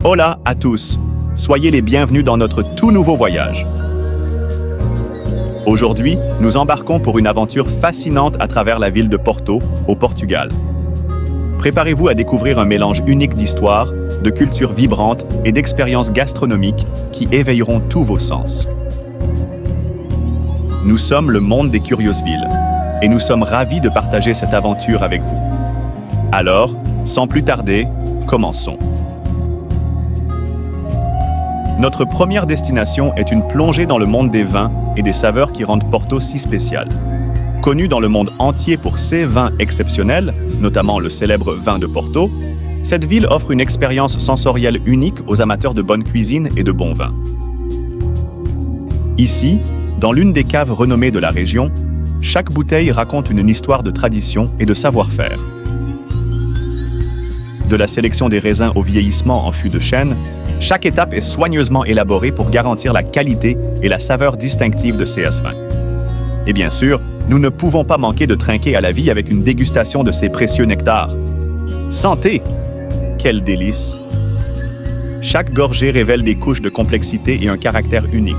Hola à tous, soyez les bienvenus dans notre tout nouveau voyage. Aujourd'hui, nous embarquons pour une aventure fascinante à travers la ville de Porto, au Portugal. Préparez-vous à découvrir un mélange unique d'histoire, de cultures vibrantes et d'expériences gastronomiques qui éveilleront tous vos sens. Nous sommes le monde des curieuses villes et nous sommes ravis de partager cette aventure avec vous. Alors, sans plus tarder, commençons. Notre première destination est une plongée dans le monde des vins et des saveurs qui rendent Porto si spécial. Connue dans le monde entier pour ses vins exceptionnels, notamment le célèbre vin de Porto, cette ville offre une expérience sensorielle unique aux amateurs de bonne cuisine et de bons vins. Ici, dans l'une des caves renommées de la région, chaque bouteille raconte une histoire de tradition et de savoir-faire. De la sélection des raisins au vieillissement en fût de chêne, chaque étape est soigneusement élaborée pour garantir la qualité et la saveur distinctive de ces vins. Et bien sûr, nous ne pouvons pas manquer de trinquer à la vie avec une dégustation de ces précieux nectars. Santé! Quel délice! Chaque gorgée révèle des couches de complexité et un caractère unique.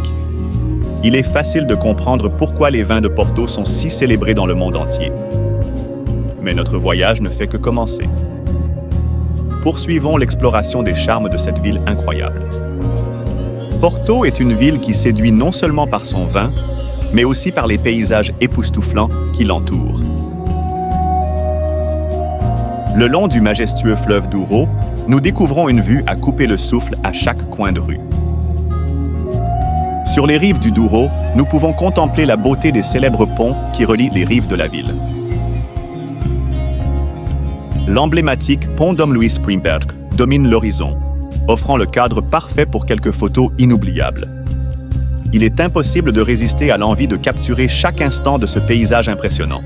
Il est facile de comprendre pourquoi les vins de Porto sont si célébrés dans le monde entier. Mais notre voyage ne fait que commencer. Poursuivons l'exploration des charmes de cette ville incroyable. Porto est une ville qui séduit non seulement par son vin, mais aussi par les paysages époustouflants qui l'entourent. Le long du majestueux fleuve Douro, nous découvrons une vue à couper le souffle à chaque coin de rue. Sur les rives du Douro, nous pouvons contempler la beauté des célèbres ponts qui relient les rives de la ville. L'emblématique pont Dom Luís Primberg domine l'horizon, offrant le cadre parfait pour quelques photos inoubliables. Il est impossible de résister à l'envie de capturer chaque instant de ce paysage impressionnant.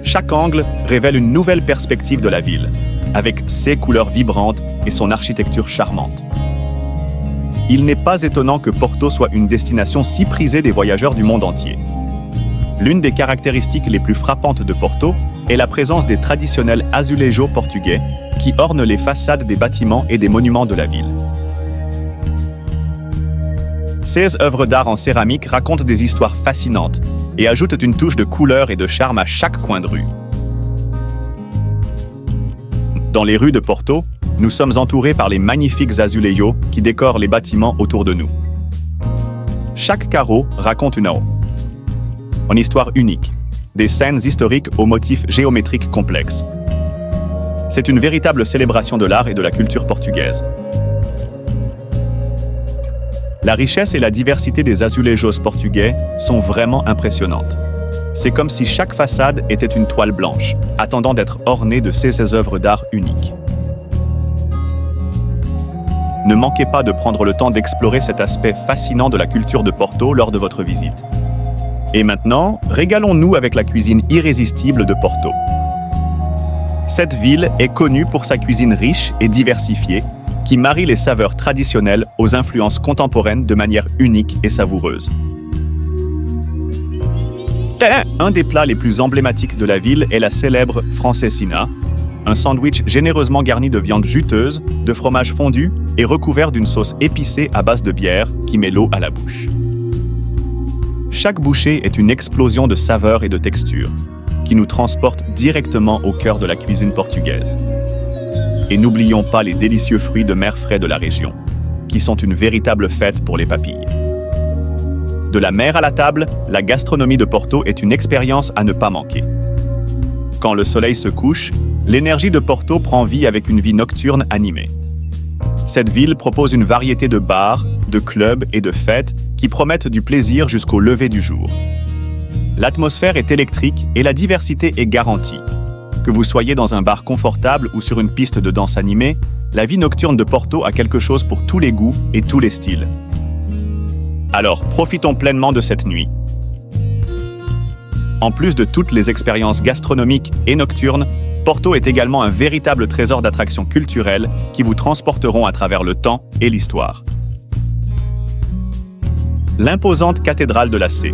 Chaque angle révèle une nouvelle perspective de la ville, avec ses couleurs vibrantes et son architecture charmante. Il n'est pas étonnant que Porto soit une destination si prisée des voyageurs du monde entier. L'une des caractéristiques les plus frappantes de Porto est la présence des traditionnels azulejos portugais qui ornent les façades des bâtiments et des monuments de la ville. Ces œuvres d'art en céramique racontent des histoires fascinantes et ajoutent une touche de couleur et de charme à chaque coin de rue. Dans les rues de Porto, nous sommes entourés par les magnifiques azulejos qui décorent les bâtiments autour de nous. Chaque carreau raconte une histoire unique, des scènes historiques aux motifs géométriques complexes. C'est une véritable célébration de l'art et de la culture portugaise. La richesse et la diversité des azulejos portugais sont vraiment impressionnantes. C'est comme si chaque façade était une toile blanche, attendant d'être ornée de ces œuvres d'art uniques. Ne manquez pas de prendre le temps d'explorer cet aspect fascinant de la culture de Porto lors de votre visite. Et maintenant, régalons-nous avec la cuisine irrésistible de Porto. Cette ville est connue pour sa cuisine riche et diversifiée, qui marie les saveurs traditionnelles aux influences contemporaines de manière unique et savoureuse. Un des plats les plus emblématiques de la ville est la célèbre francesina, un sandwich généreusement garni de viande juteuse, de fromage fondu et recouvert d'une sauce épicée à base de bière qui met l'eau à la bouche. Chaque bouchée est une explosion de saveurs et de textures, qui nous transporte directement au cœur de la cuisine portugaise. Et n'oublions pas les délicieux fruits de mer frais de la région, qui sont une véritable fête pour les papilles. De la mer à la table, la gastronomie de Porto est une expérience à ne pas manquer. Quand le soleil se couche, l'énergie de Porto prend vie avec une vie nocturne animée. Cette ville propose une variété de bars, de clubs et de fêtes qui promettent du plaisir jusqu'au lever du jour. L'atmosphère est électrique et la diversité est garantie. Que vous soyez dans un bar confortable ou sur une piste de danse animée, la vie nocturne de Porto a quelque chose pour tous les goûts et tous les styles. Alors, profitons pleinement de cette nuit. En plus de toutes les expériences gastronomiques et nocturnes, Porto est également un véritable trésor d'attractions culturelles qui vous transporteront à travers le temps et l'histoire. L'imposante cathédrale de la Sé,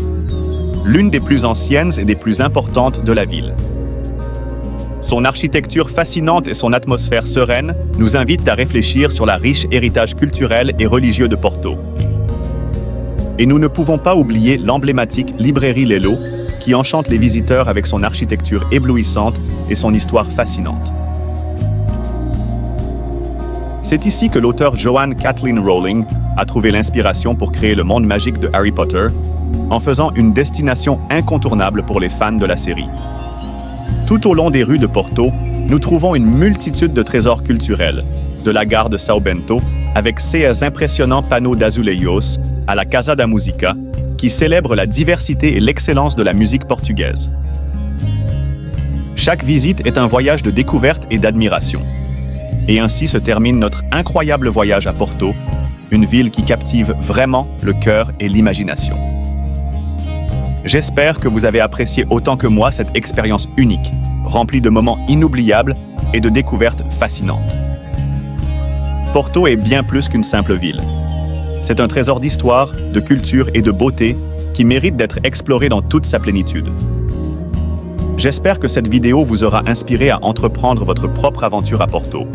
l'une des plus anciennes et des plus importantes de la ville. Son architecture fascinante et son atmosphère sereine nous invitent à réfléchir sur la riche héritage culturel et religieux de Porto. Et nous ne pouvons pas oublier l'emblématique librairie Lelo, qui enchante les visiteurs avec son architecture éblouissante et son histoire fascinante. C'est ici que l'auteur Joanne Kathleen Rowling a trouvé l'inspiration pour créer le monde magique de Harry Potter, en faisant une destination incontournable pour les fans de la série. Tout au long des rues de Porto, nous trouvons une multitude de trésors culturels, de la gare de São Bento, avec ses impressionnants panneaux d'azulejos, à la Casa da Música, qui célèbre la diversité et l'excellence de la musique portugaise. Chaque visite est un voyage de découverte et d'admiration. Et ainsi se termine notre incroyable voyage à Porto, une ville qui captive vraiment le cœur et l'imagination. J'espère que vous avez apprécié autant que moi cette expérience unique, remplie de moments inoubliables et de découvertes fascinantes. Porto est bien plus qu'une simple ville. C'est un trésor d'histoire, de culture et de beauté qui mérite d'être exploré dans toute sa plénitude. J'espère que cette vidéo vous aura inspiré à entreprendre votre propre aventure à Porto.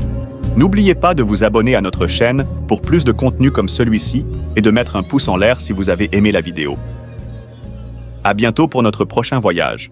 N'oubliez pas de vous abonner à notre chaîne pour plus de contenu comme celui-ci et de mettre un pouce en l'air si vous avez aimé la vidéo. À bientôt pour notre prochain voyage.